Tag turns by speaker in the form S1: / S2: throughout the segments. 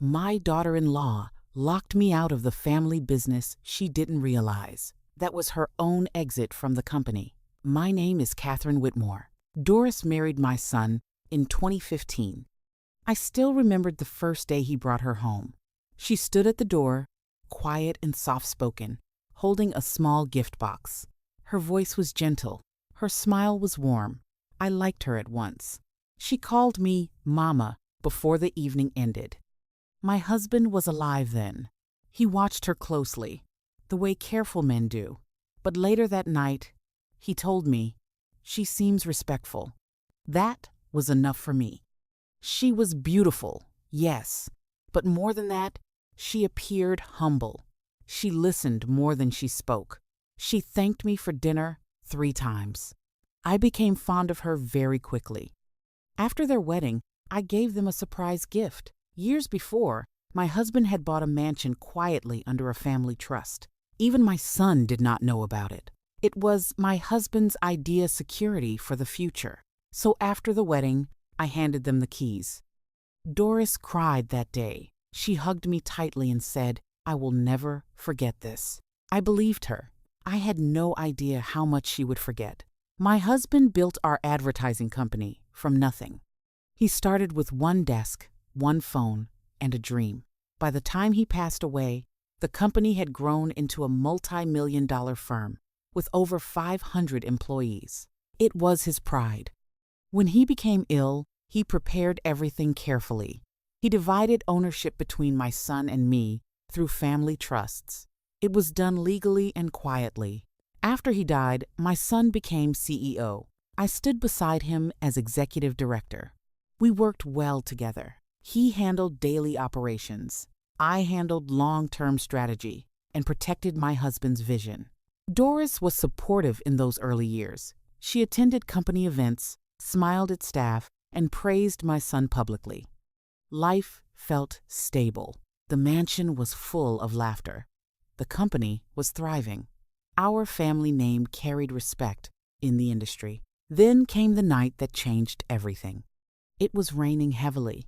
S1: My daughter-in-law locked me out of the family business she didn't realize. That was her own exit from the company. My name is Catherine Whitmore. Doris married my son in 2015. I still remembered the first day he brought her home. She stood at the door, quiet and soft-spoken, holding a small gift box. Her voice was gentle. Her smile was warm. I liked her at once. She called me Mama before the evening ended. My husband was alive then. He watched her closely, the way careful men do. But later that night, he told me, "She seems respectful." That was enough for me. She was beautiful, yes, but more than that, she appeared humble. She listened more than she spoke. She thanked me for dinner 3 times. I became fond of her very quickly. After their wedding, I gave them a surprise gift. Years before, my husband had bought a mansion quietly under a family trust. Even my son did not know about it. It was my husband's idea security for the future. So after the wedding, I handed them the keys. Doris cried that day. She hugged me tightly and said, "I will never forget this." I believed her. I had no idea how much she would forget. My husband built our advertising company from nothing. He started with 1 desk, 1 phone, and a dream. By the time he passed away, the company had grown into a multi-million-dollar firm with over 500 employees. It was his pride. When he became ill, he prepared everything carefully. He divided ownership between my son and me through family trusts. It was done legally and quietly. After he died, my son became CEO. I stood beside him as executive director. We worked well together. He handled daily operations. I handled long-term strategy and protected my husband's vision. Doris was supportive in those early years. She attended company events, smiled at staff, and praised my son publicly. Life felt stable. The mansion was full of laughter. The company was thriving. Our family name carried respect in the industry. Then came the night that changed everything. It was raining heavily.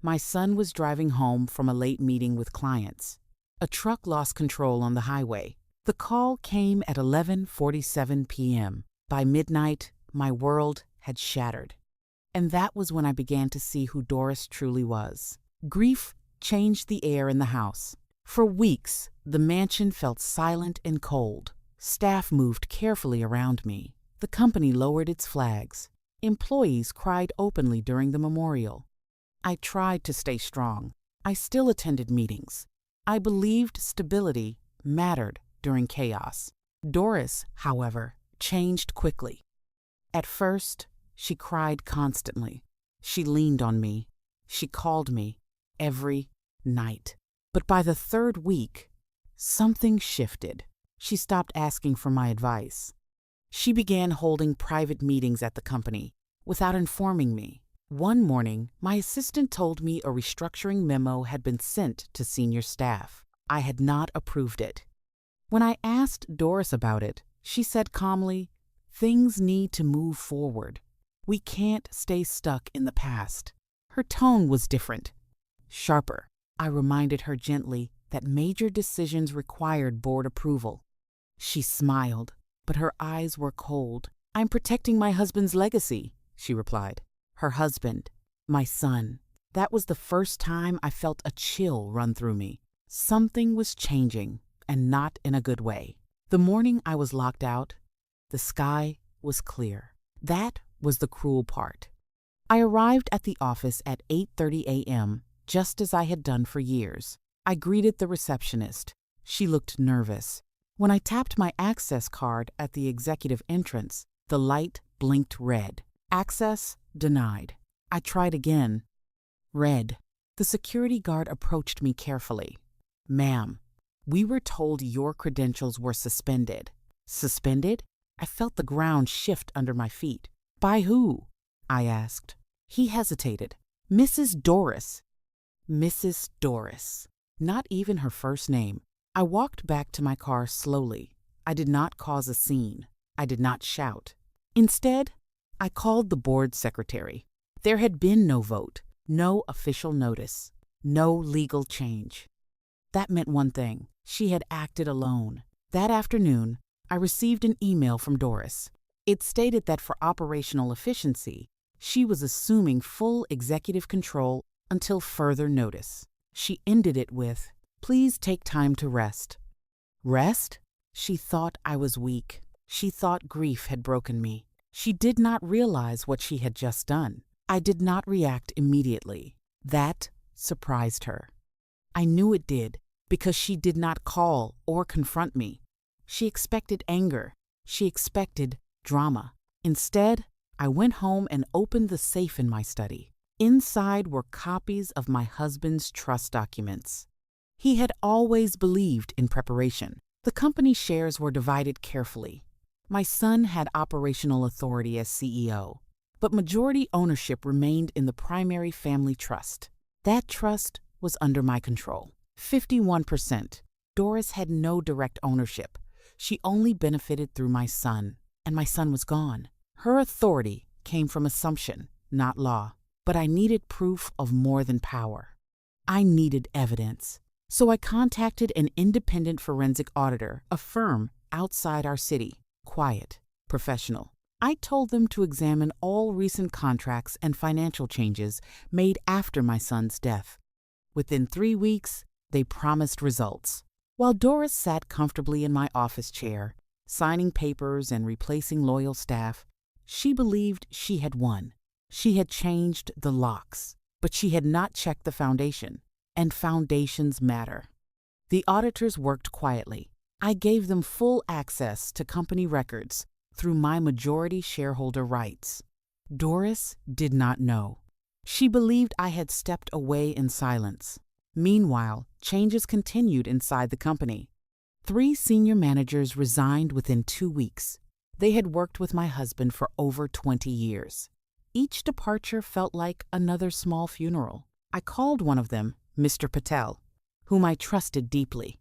S1: My son was driving home from a late meeting with clients. A truck lost control on the highway. The call came at 11:47 p.m. By midnight, my world had shattered. And that was when I began to see who Doris truly was. Grief changed the air in the house. For weeks, the mansion felt silent and cold. Staff moved carefully around me. The company lowered its flags. Employees cried openly during the memorial. I tried to stay strong. I still attended meetings. I believed stability mattered during chaos. Doris, however, changed quickly. At first, she cried constantly. She leaned on me. She called me every night. But by the 3rd week, something shifted. She stopped asking for my advice. She began holding private meetings at the company without informing me. One morning, my assistant told me a restructuring memo had been sent to senior staff. I had not approved it. When I asked Doris about it, she said calmly, "Things need to move forward. We can't stay stuck in the past." Her tone was different, sharper. I reminded her gently that major decisions required board approval. She smiled, but her eyes were cold. "I'm protecting my husband's legacy," she replied. Her husband, my son. That was the first time I felt a chill run through me. Something was changing, and not in a good way. The morning I was locked out, the sky was clear. That was the cruel part. I arrived at the office at 8:30 a.m., just as I had done for years. I greeted the receptionist. She looked nervous. When I tapped my access card at the executive entrance, the light blinked red. Access denied. I tried again. Red. The security guard approached me carefully. "Ma'am, we were told your credentials were suspended." Suspended? I felt the ground shift under my feet. "By who?" I asked. He hesitated. "Mrs. Doris." Mrs. Doris. Not even her first name. I walked back to my car slowly. I did not cause a scene. I did not shout. Instead, I called the board secretary. There had been no vote, no official notice. no legal change. That meant one thing: she had acted alone. That afternoon, I received an email from Doris. It stated that for operational efficiency, she was assuming full executive control until further notice. She ended it with, "Please take time to rest." Rest? She thought I was weak. She thought grief had broken me. She did not realize what she had just done. I did not react immediately. That surprised her. I knew it did, because she did not call or confront me. She expected anger. She expected drama. Instead, I went home and opened the safe in my study. Inside were copies of my husband's trust documents. He had always believed in preparation. The company shares were divided carefully. My son had operational authority as CEO, but majority ownership remained in the primary family trust. That trust was under my control. 51%. Doris had no direct ownership. She only benefited through my son, and my son was gone. Her authority came from assumption, not law. But I needed proof of more than power. I needed evidence. So I contacted an independent forensic auditor, a firm outside our city, quiet, professional. I told them to examine all recent contracts and financial changes made after my son's death. Within 3 weeks, they promised results. While Doris sat comfortably in my office chair, signing papers and replacing loyal staff, she believed she had won. She had changed the locks, but she had not checked the foundation, and foundations matter. The auditors worked quietly. I gave them full access to company records through my majority shareholder rights. Doris did not know. She believed I had stepped away in silence. Meanwhile, changes continued inside the company. 3 senior managers resigned within 2 weeks. They had worked with my husband for over 20 years. Each departure felt like another small funeral. I called one of them Mr. Patel, whom I trusted deeply.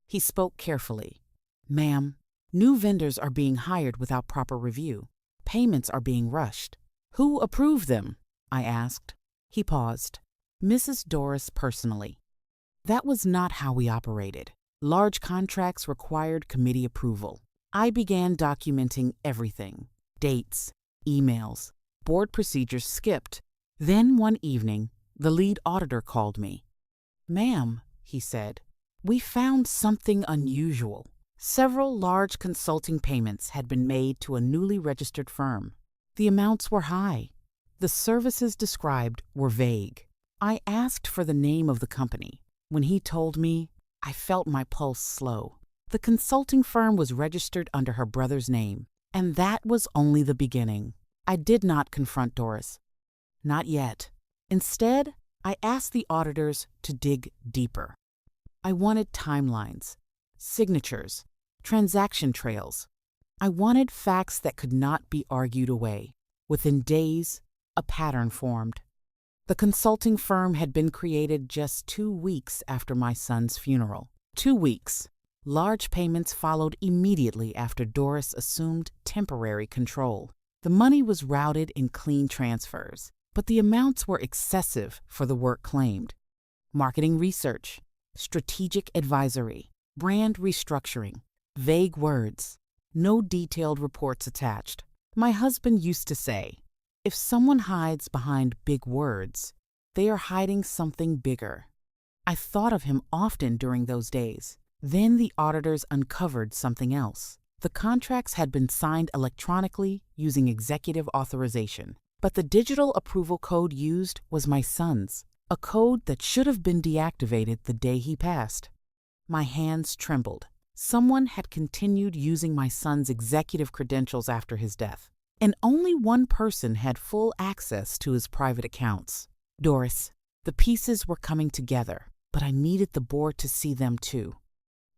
S1: He spoke carefully. "Ma'am, new vendors are being hired without proper review. Payments are being rushed. Who approved them?" I asked. He paused. "Mrs. Doris personally." That was not how we operated. Large contracts required committee approval. I began documenting everything: dates, emails, board procedures skipped. Then one evening, the lead auditor called me. "Ma'am," he said, "we found something unusual. Several large consulting payments had been made to a newly registered firm. The amounts were high. The services described were vague. I asked for the name of the company. When he told me, I felt my pulse slow. The consulting firm was registered under her brother's name, and that was only the beginning. I did not confront Doris. Not yet. Instead, I asked the auditors to dig deeper. I wanted timelines, signatures, transaction trails. I wanted facts that could not be argued away. Within days, a pattern formed. The consulting firm had been created just 2 weeks after my son's funeral. 2 weeks. Large payments followed immediately after Doris assumed temporary control. The money was routed in clean transfers, but the amounts were excessive for the work claimed. Marketing research, strategic advisory, brand restructuring, vague words, no detailed reports attached. My husband used to say, if someone hides behind big words, they are hiding something bigger. I thought of him often during those days. Then the auditors uncovered something else. The contracts had been signed electronically using executive authorization, but the digital approval code used was my son's, a code that should have been deactivated the day he passed. My hands trembled. Someone had continued using my son's executive credentials after his death, and only one person had full access to his private accounts. Doris. The pieces were coming together, but I needed the board to see them too.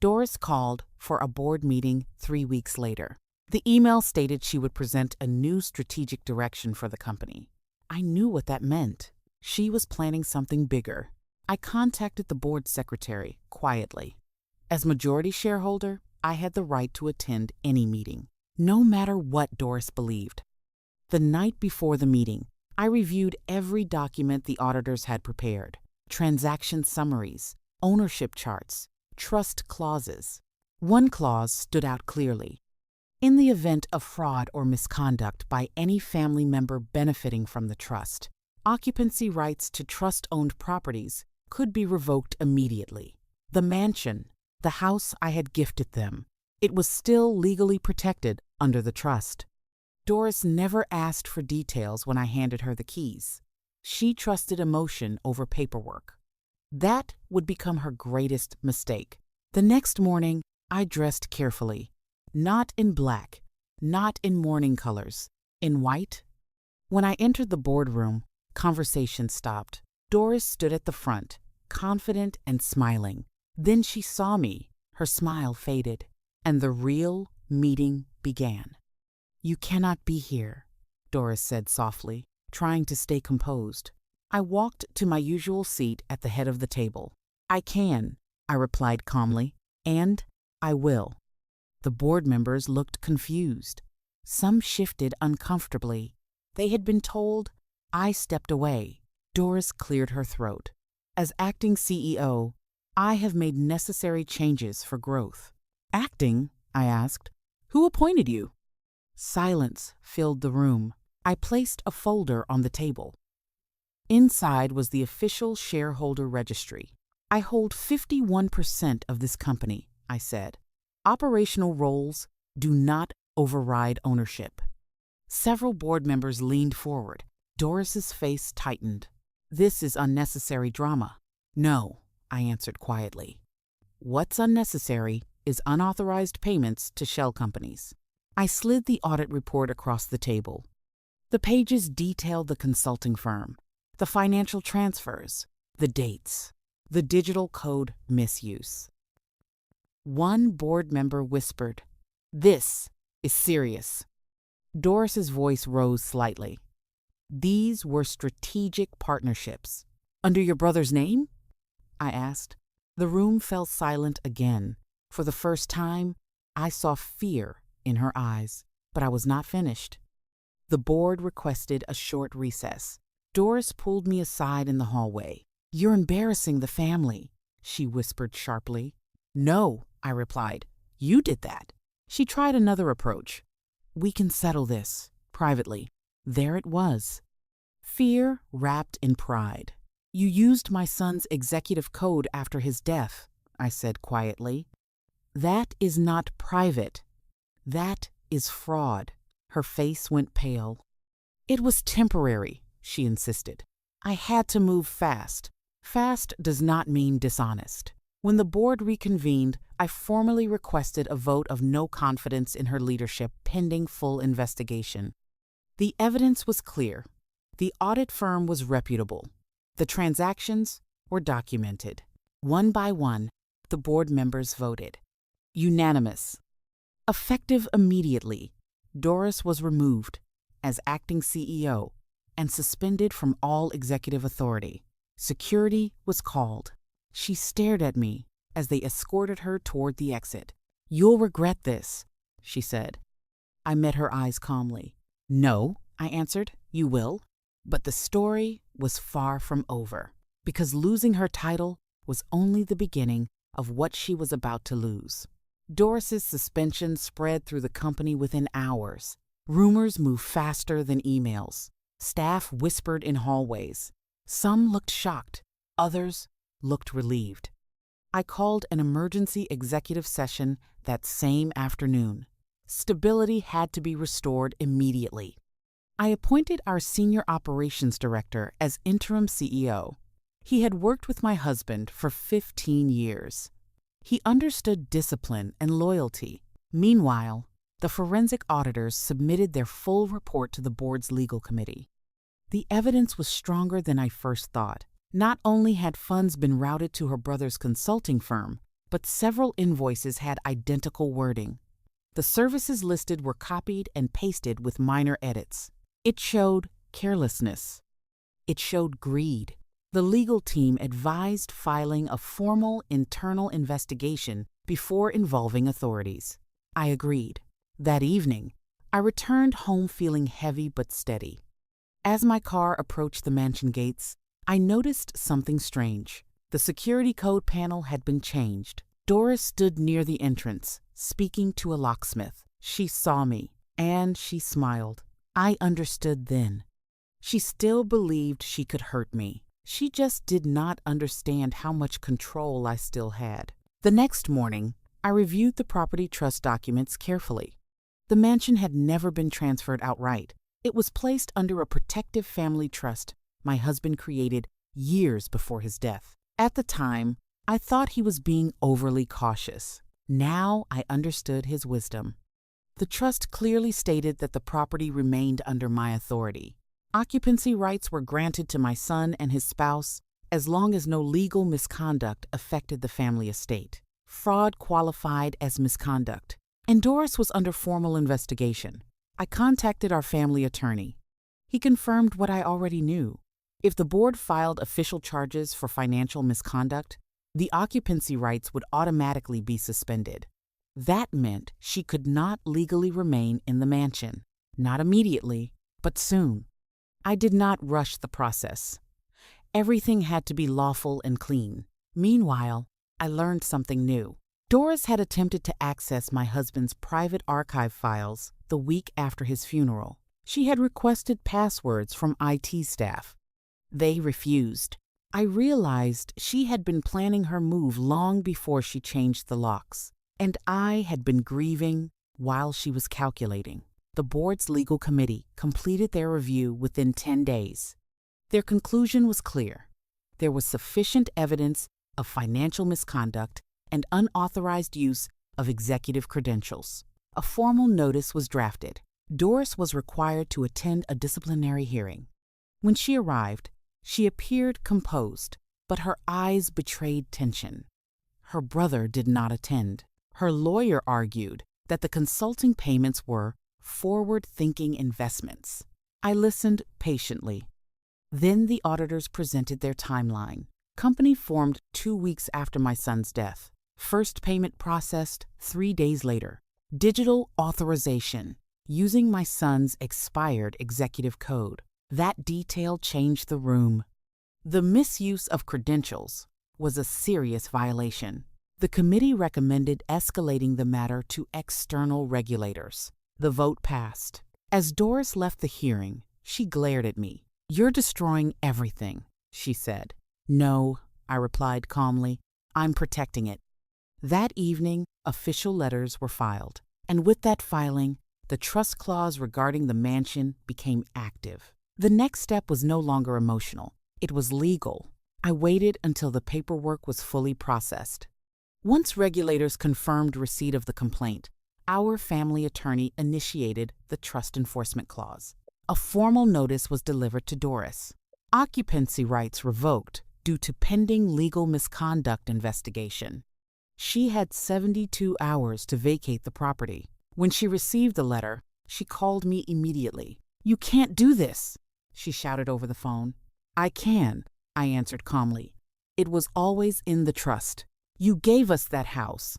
S1: Doris called for a board meeting 3 weeks later. The email stated she would present a new strategic direction for the company. I knew what that meant. She was planning something bigger. I contacted the board secretary quietly. As majority shareholder, I had the right to attend any meeting, no matter what Doris believed. The night before the meeting, I reviewed every document the auditors had prepared. transaction summaries, ownership charts, trust clauses. One clause stood out clearly. In the event of fraud or misconduct by any family member benefiting from the trust, occupancy rights to trust-owned properties could be revoked immediately. The mansion, the house I had gifted them, it was still legally protected under the trust. Doris never asked for details when I handed her the keys. She trusted emotion over paperwork. That would become her greatest mistake. The next morning, I dressed carefully. Not in black, not in mourning colors, in white. When I entered the boardroom, conversation stopped. Doris stood at the front, confident and smiling. Then she saw me. Her smile faded, and the real meeting began. "You cannot be here," Doris said softly, trying to stay composed. I walked to my usual seat at the head of the table. "I can," I replied calmly, "and I will." The board members looked confused. Some shifted uncomfortably. They had been told. I stepped away. Doris cleared her throat. "As acting CEO, I have made necessary changes for growth." "Acting?" I asked. "Who appointed you?" Silence filled the room. I placed a folder on the table. Inside was the official shareholder registry. "I hold 51% of this company," I said. "Operational roles do not override ownership." Several board members leaned forward. Doris's face tightened. "This is unnecessary drama." "No," I answered quietly. "What's unnecessary is unauthorized payments to shell companies." I slid the audit report across the table. The pages detailed the consulting firm, the financial transfers, the dates, the digital code misuse. One board member whispered, "This is serious." Doris's voice rose slightly. "These were strategic partnerships." "Under your brother's name?" I asked. The room fell silent again. For the first time, I saw fear in her eyes, but I was not finished. The board requested a short recess. Doris pulled me aside in the hallway. "You're embarrassing the family," she whispered sharply. "No," I replied. "You did that." She tried another approach. "We can settle this, privately." There it was. Fear wrapped in pride. "You used my son's executive code after his death," I said quietly. "That is not private. That is fraud." Her face went pale. "It was temporary," she insisted. "I had to move fast. Fast does not mean dishonest." When the board reconvened, I formally requested a vote of no confidence in her leadership pending full investigation. The evidence was clear. The audit firm was reputable. The transactions were documented. One by one, the board members voted. Unanimous. Effective immediately, Doris was removed as acting CEO and suspended from all executive authority. Security was called. She stared at me as they escorted her toward the exit. "You'll regret this," she said. I met her eyes calmly. "No," I answered, "you will." But the story was far from over, because losing her title was only the beginning of what she was about to lose. Doris's suspension spread through the company within hours. Rumors moved faster than emails. Staff whispered in hallways. Some looked shocked, others looked relieved. I called an emergency executive session that same afternoon. Stability had to be restored immediately. I appointed our senior operations director as interim CEO. He had worked with my husband for 15 years. He understood discipline and loyalty. Meanwhile, the forensic auditors submitted their full report to the board's legal committee. The evidence was stronger than I first thought. Not only had funds been routed to her brother's consulting firm, but several invoices had identical wording. The services listed were copied and pasted with minor edits. It showed carelessness. It showed greed. The legal team advised filing a formal internal investigation before involving authorities. I agreed. That evening, I returned home feeling heavy but steady. As my car approached the mansion gates, I noticed something strange. The security code panel had been changed. Doris stood near the entrance, speaking to a locksmith. She saw me, and she smiled. I understood then. She still believed she could hurt me. She just did not understand how much control I still had. The next morning, I reviewed the property trust documents carefully. The mansion had never been transferred outright. It was placed under a protective family trust my husband created years before his death. At the time, I thought he was being overly cautious. Now I understood his wisdom. The trust clearly stated that the property remained under my authority. Occupancy rights were granted to my son and his spouse as long as no legal misconduct affected the family estate. Fraud qualified as misconduct, and Doris was under formal investigation. I contacted our family attorney. He confirmed what I already knew. If the board filed official charges for financial misconduct, the occupancy rights would automatically be suspended. That meant she could not legally remain in the mansion. Not immediately, but soon. I did not rush the process. Everything had to be lawful and clean. Meanwhile, I learned something new. Doris had attempted to access my husband's private archive files the week after his funeral. She had requested passwords from IT staff. They refused. I realized she had been planning her move long before she changed the locks, and I had been grieving while she was calculating. The board's legal committee completed their review within 10 days. Their conclusion was clear. There was sufficient evidence of financial misconduct and unauthorized use of executive credentials. A formal notice was drafted. Doris was required to attend a disciplinary hearing. When she arrived, she appeared composed, but her eyes betrayed tension. Her brother did not attend. Her lawyer argued that the consulting payments were forward-thinking investments. I listened patiently. Then the auditors presented their timeline. Company formed 2 weeks after my son's death. First payment processed 3 days later. Digital authorization, using my son's expired executive code. That detail changed the room. The misuse of credentials was a serious violation. The committee recommended escalating the matter to external regulators. The vote passed. As Doris left the hearing, she glared at me. "You're destroying everything," she said. "No," I replied calmly. "I'm protecting it." That evening, official letters were filed, and with that filing, the trust clause regarding the mansion became active. The next step was no longer emotional. It was legal. I waited until the paperwork was fully processed. Once regulators confirmed receipt of the complaint, our family attorney initiated the trust enforcement clause. A formal notice was delivered to Doris. Occupancy rights revoked due to pending legal misconduct investigation. She had 72 hours to vacate the property. When she received the letter, she called me immediately. "You can't do this," she shouted over the phone. "I can," I answered calmly. "It was always in the trust. You gave us that house.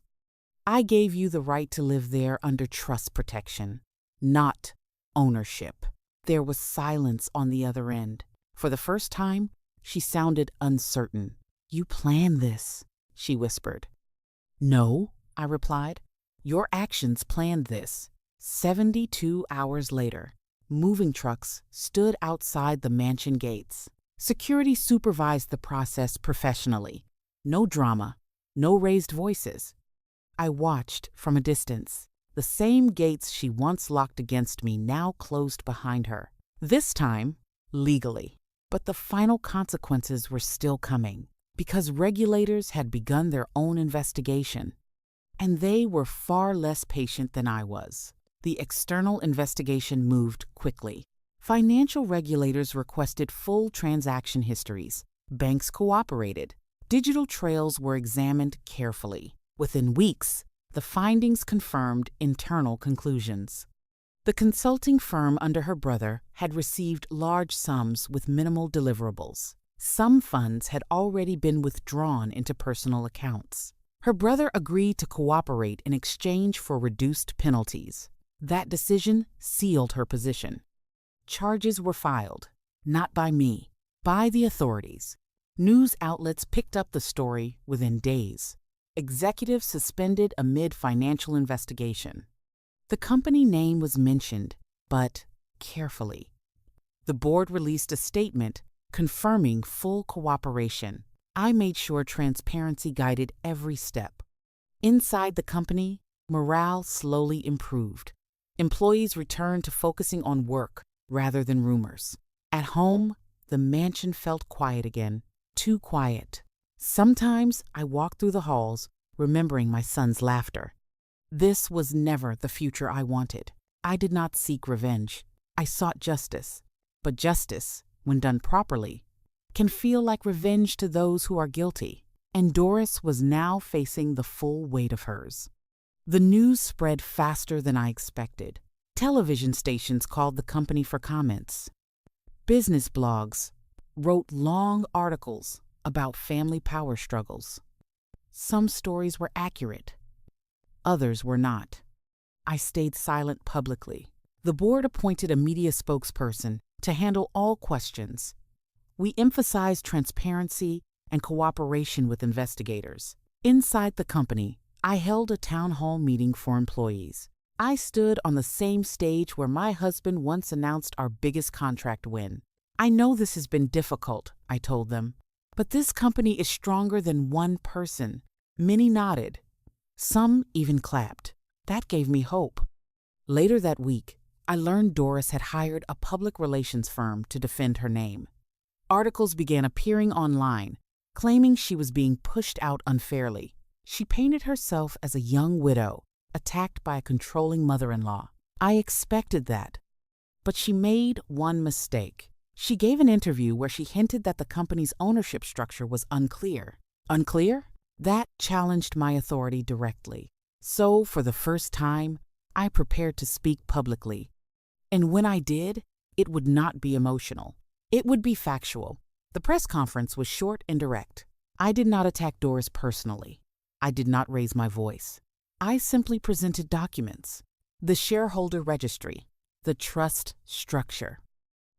S1: I gave you the right to live there under trust protection, not ownership." There was silence on the other end. For the first time, she sounded uncertain. "You planned this," she whispered. "No," I replied. "Your actions planned this." 72 hours later, moving trucks stood outside the mansion gates. Security supervised the process professionally. No drama, no raised voices. I watched from a distance. The same gates she once locked against me now closed behind her. This time, legally. But the final consequences were still coming, because regulators had begun their own investigation. And they were far less patient than I was. The external investigation moved quickly. Financial regulators requested full transaction histories. Banks cooperated. Digital trails were examined carefully. Within weeks, the findings confirmed internal conclusions. The consulting firm under her brother had received large sums with minimal deliverables. Some funds had already been withdrawn into personal accounts. Her brother agreed to cooperate in exchange for reduced penalties. That decision sealed her position. Charges were filed, not by me, by the authorities. News outlets picked up the story within days. Executives suspended amid financial investigation. The company name was mentioned, but carefully. The board released a statement confirming full cooperation. I made sure transparency guided every step. Inside the company, morale slowly improved. Employees returned to focusing on work rather than rumors. At home, the mansion felt quiet again, too quiet. Sometimes I walked through the halls, remembering my son's laughter. This was never the future I wanted. I did not seek revenge. I sought justice. But justice, when done properly, can feel like revenge to those who are guilty. And Doris was now facing the full weight of hers. The news spread faster than I expected. Television stations called the company for comments. Business blogs wrote long articles about family power struggles. Some stories were accurate. Others were not. I stayed silent publicly. The board appointed a media spokesperson to handle all questions. We emphasized transparency and cooperation with investigators. Inside the company, I held a town hall meeting for employees. I stood on the same stage where my husband once announced our biggest contract win. I know this has been difficult, I told them, but this company is stronger than one person. Many nodded. Some even clapped. That gave me hope. Later that week, I learned Doris had hired a public relations firm to defend her name. Articles began appearing online, claiming she was being pushed out unfairly. She painted herself as a young widow, attacked by a controlling mother-in-law. I expected that. But she made one mistake. She gave an interview where she hinted that the company's ownership structure was unclear. Unclear? That challenged my authority directly. So, for the first time, I prepared to speak publicly. And when I did, it would not be emotional. It would be factual. The press conference was short and direct. I did not attack Doris personally. I did not raise my voice. I simply presented documents. The shareholder registry, the trust structure,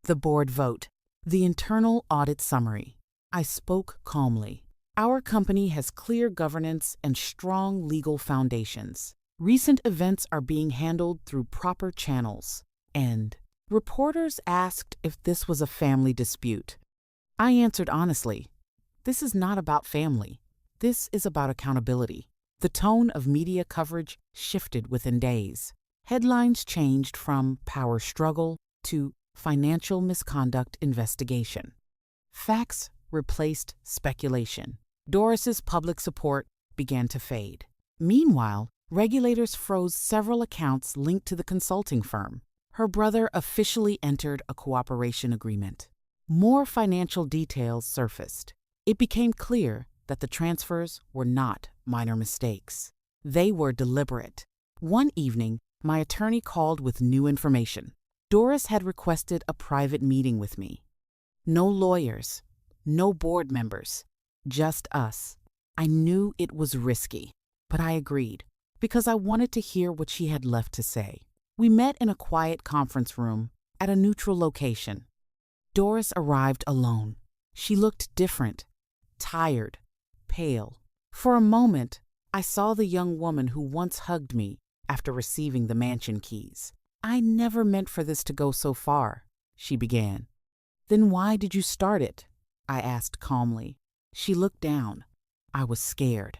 S1: the board vote, the internal audit summary. I spoke calmly. Our company has clear governance and strong legal foundations. Recent events are being handled through proper channels. And reporters asked if this was a family dispute. I answered honestly, this is not about family. This is about accountability. The tone of media coverage shifted within days. Headlines changed from power struggle to financial misconduct investigation. Facts replaced speculation. Doris's public support began to fade. Meanwhile, regulators froze several accounts linked to the consulting firm. Her brother officially entered a cooperation agreement. More financial details surfaced. It became clear that the transfers were not minor mistakes. They were deliberate. One evening, my attorney called with new information. Doris had requested a private meeting with me. No lawyers, no board members, just us. I knew it was risky, but I agreed because I wanted to hear what she had left to say. We met in a quiet conference room at a neutral location. Doris arrived alone. She looked different, tired, pale. For a moment, I saw the young woman who once hugged me after receiving the mansion keys. I never meant for this to go so far, she began. Then why did you start it? I asked calmly. She looked down. I was scared.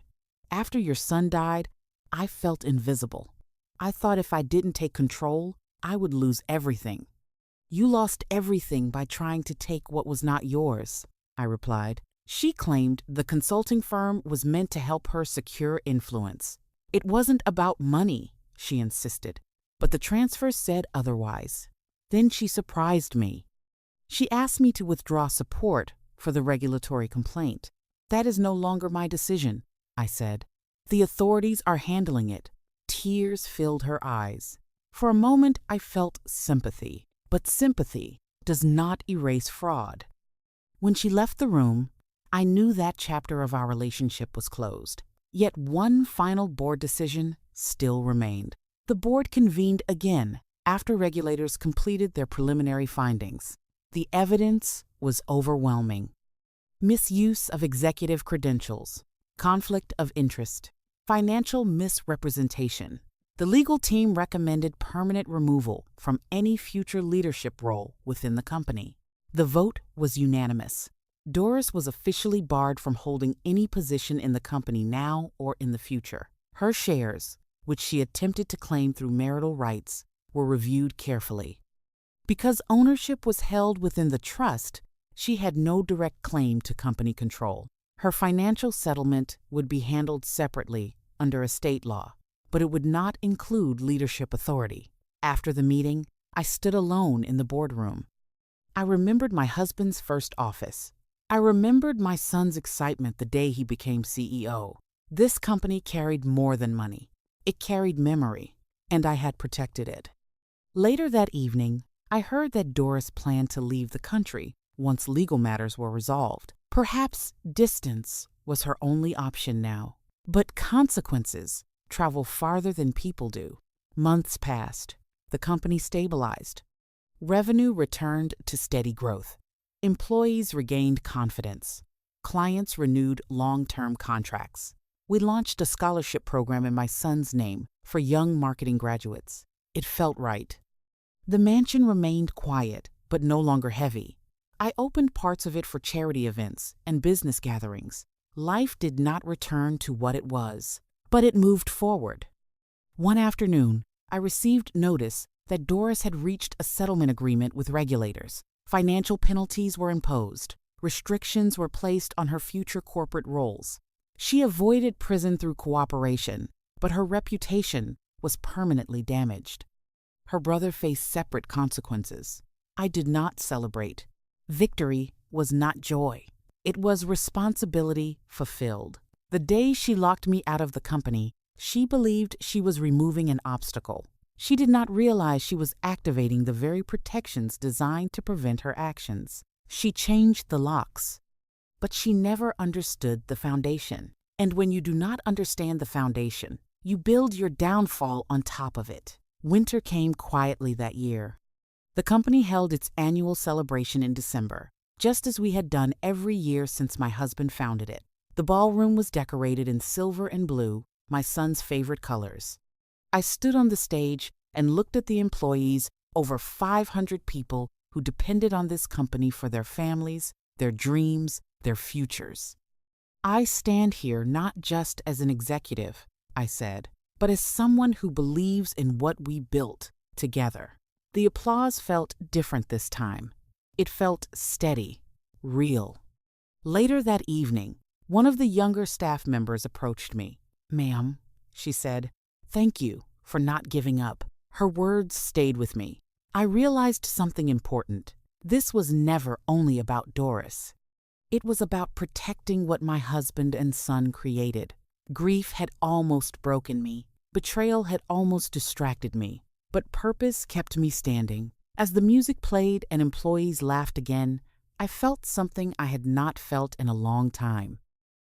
S1: After your son died, I felt invisible. I thought if I didn't take control, I would lose everything. You lost everything by trying to take what was not yours, I replied. She claimed the consulting firm was meant to help her secure influence. It wasn't about money, she insisted, but the transfer said otherwise. Then she surprised me. She asked me to withdraw support for the regulatory complaint. That is no longer my decision, I said. The authorities are handling it. Tears filled her eyes. For a moment, I felt sympathy. But sympathy does not erase fraud. When she left the room, I knew that chapter of our relationship was closed. Yet one final board decision still remained. The board convened again after regulators completed their preliminary findings. The evidence was overwhelming. Misuse of executive credentials, conflict of interest, financial misrepresentation. The legal team recommended permanent removal from any future leadership role within the company. The vote was unanimous. Doris was officially barred from holding any position in the company now or in the future. Her shares, which she attempted to claim through marital rights, were reviewed carefully. Because ownership was held within the trust, she had no direct claim to company control. Her financial settlement would be handled separately under estate law, but it would not include leadership authority. After the meeting, I stood alone in the boardroom. I remembered my husband's first office. I remembered my son's excitement the day he became CEO. This company carried more than money. It carried memory, and I had protected it. Later that evening, I heard that Doris planned to leave the country once legal matters were resolved. Perhaps distance was her only option now. But consequences travel farther than people do. Months passed. The company stabilized. Revenue returned to steady growth. Employees regained confidence. Clients renewed long-term contracts. We launched a scholarship program in my son's name for young marketing graduates. It felt right. The mansion remained quiet, but no longer heavy. I opened parts of it for charity events and business gatherings. Life did not return to what it was, but it moved forward. One afternoon, I received notice that Doris had reached a settlement agreement with regulators. Financial penalties were imposed. Restrictions were placed on her future corporate roles. She avoided prison through cooperation, but her reputation was permanently damaged. Her brother faced separate consequences. I did not celebrate. Victory was not joy. It was responsibility fulfilled. The day she locked me out of the company, she believed she was removing an obstacle. She did not realize she was activating the very protections designed to prevent her actions. She changed the locks, but she never understood the foundation. And when you do not understand the foundation, you build your downfall on top of it. Winter came quietly that year. The company held its annual celebration in December, just as we had done every year since my husband founded it. The ballroom was decorated in silver and blue, my son's favorite colors. I stood on the stage and looked at the employees, over 500 people who depended on this company for their families, their dreams, their futures. I stand here not just as an executive, I said, but as someone who believes in what we built together. The applause felt different this time. It felt steady, real. Later that evening, one of the younger staff members approached me. "Ma'am," she said, "thank you for not giving up." Her words stayed with me. I realized something important. This was never only about Doris. It was about protecting what my husband and son created. Grief had almost broken me. Betrayal had almost distracted me. But purpose kept me standing. As the music played and employees laughed again, I felt something I had not felt in a long time.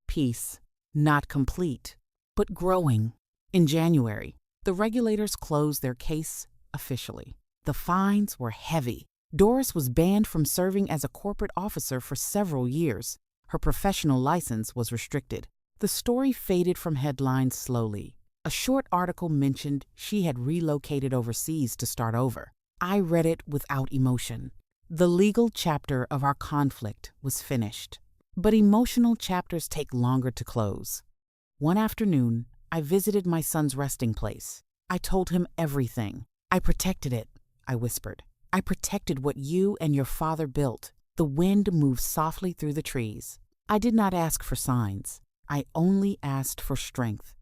S1: Peace, not complete, but growing. In January, the regulators closed their case officially. The fines were heavy. Doris was banned from serving as a corporate officer for several years. Her professional license was restricted. The story faded from headlines slowly. A short article mentioned she had relocated overseas to start over. I read it without emotion. The legal chapter of our conflict was finished. But emotional chapters take longer to close. One afternoon, I visited my son's resting place. I told him everything. "I protected it," I whispered. "I protected what you and your father built." The wind moved softly through the trees. I did not ask for signs. I only asked for strength.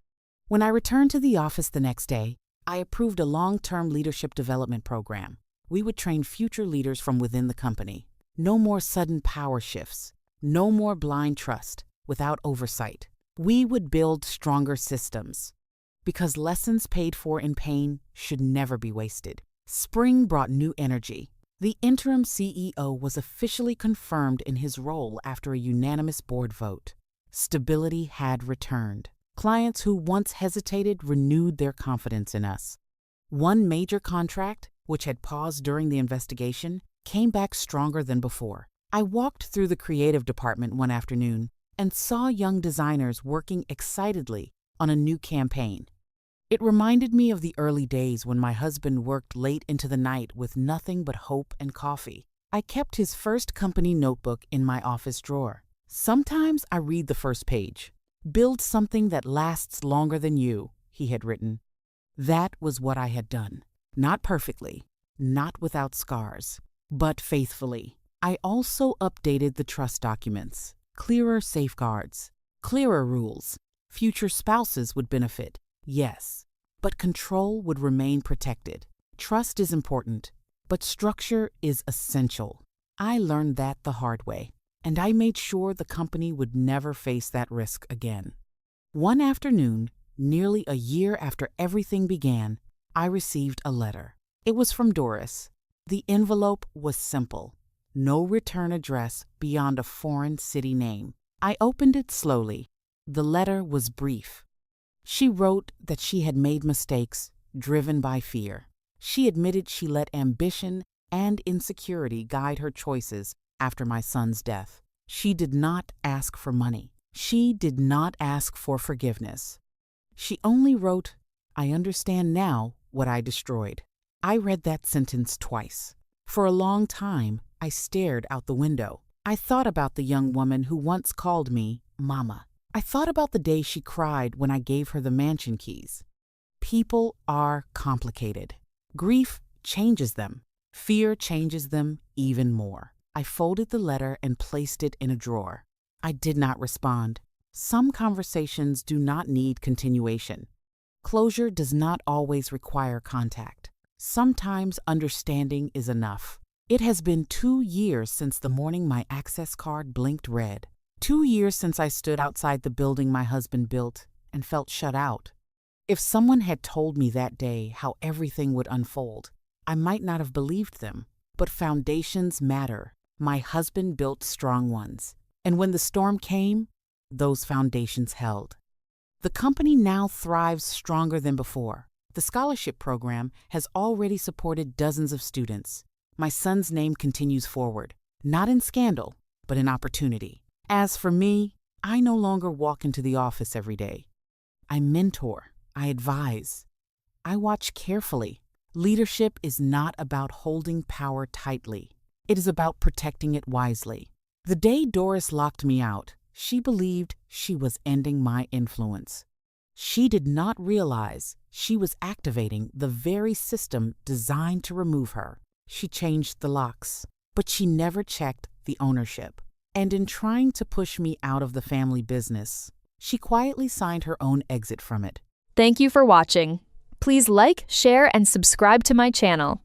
S1: When I returned to the office the next day, I approved a long-term leadership development program. We would train future leaders from within the company. No more sudden power shifts. No more blind trust without oversight. We would build stronger systems. Because lessons paid for in pain should never be wasted. Spring brought new energy. The interim CEO was officially confirmed in his role after a unanimous board vote. Stability had returned. Clients who once hesitated renewed their confidence in us. One major contract, which had paused during the investigation, came back stronger than before. I walked through the creative department one afternoon and saw young designers working excitedly on a new campaign. It reminded me of the early days when my husband worked late into the night with nothing but hope and coffee. I kept his first company notebook in my office drawer. Sometimes I read the first page. "Build something that lasts longer than you," he had written. That was what I had done. Not perfectly, not without scars, but faithfully. I also updated the trust documents. Clearer safeguards, clearer rules. Future spouses would benefit, yes, but control would remain protected. Trust is important, but structure is essential. I learned that the hard way, and I made sure the company would never face that risk again. One afternoon, nearly a year after everything began, I received a letter. It was from Doris. The envelope was simple. No return address beyond a foreign city name. I opened it slowly. The letter was brief. She wrote that she had made mistakes, driven by fear. She admitted she let ambition and insecurity guide her choices after my son's death. She did not ask for money. She did not ask for forgiveness. She only wrote, "I understand now what I destroyed." I read that sentence twice. For a long time, I stared out the window. I thought about the young woman who once called me Mama. I thought about the day she cried when I gave her the mansion keys. People are complicated. Grief changes them. Fear changes them even more. I folded the letter and placed it in a drawer. I did not respond. Some conversations do not need continuation. Closure does not always require contact. Sometimes understanding is enough. It has been 2 years since the morning my access card blinked red. 2 years since I stood outside the building my husband built and felt shut out. If someone had told me that day how everything would unfold, I might not have believed them. But foundations matter. My husband built strong ones. And when the storm came, those foundations held. The company now thrives stronger than before. The scholarship program has already supported dozens of students. My son's name continues forward, not in scandal, but in opportunity. As for me, I no longer walk into the office every day. I mentor, I advise, I watch carefully. Leadership is not about holding power tightly. It is about protecting it wisely. The day Doris locked me out, she believed she was ending my influence. She did not realize she was activating the very system designed to remove her. She changed the locks, but she never checked the ownership. And in trying to push me out of the family business, she quietly signed her own exit from it.
S2: Thank you for watching. Please like, share, and subscribe to my channel.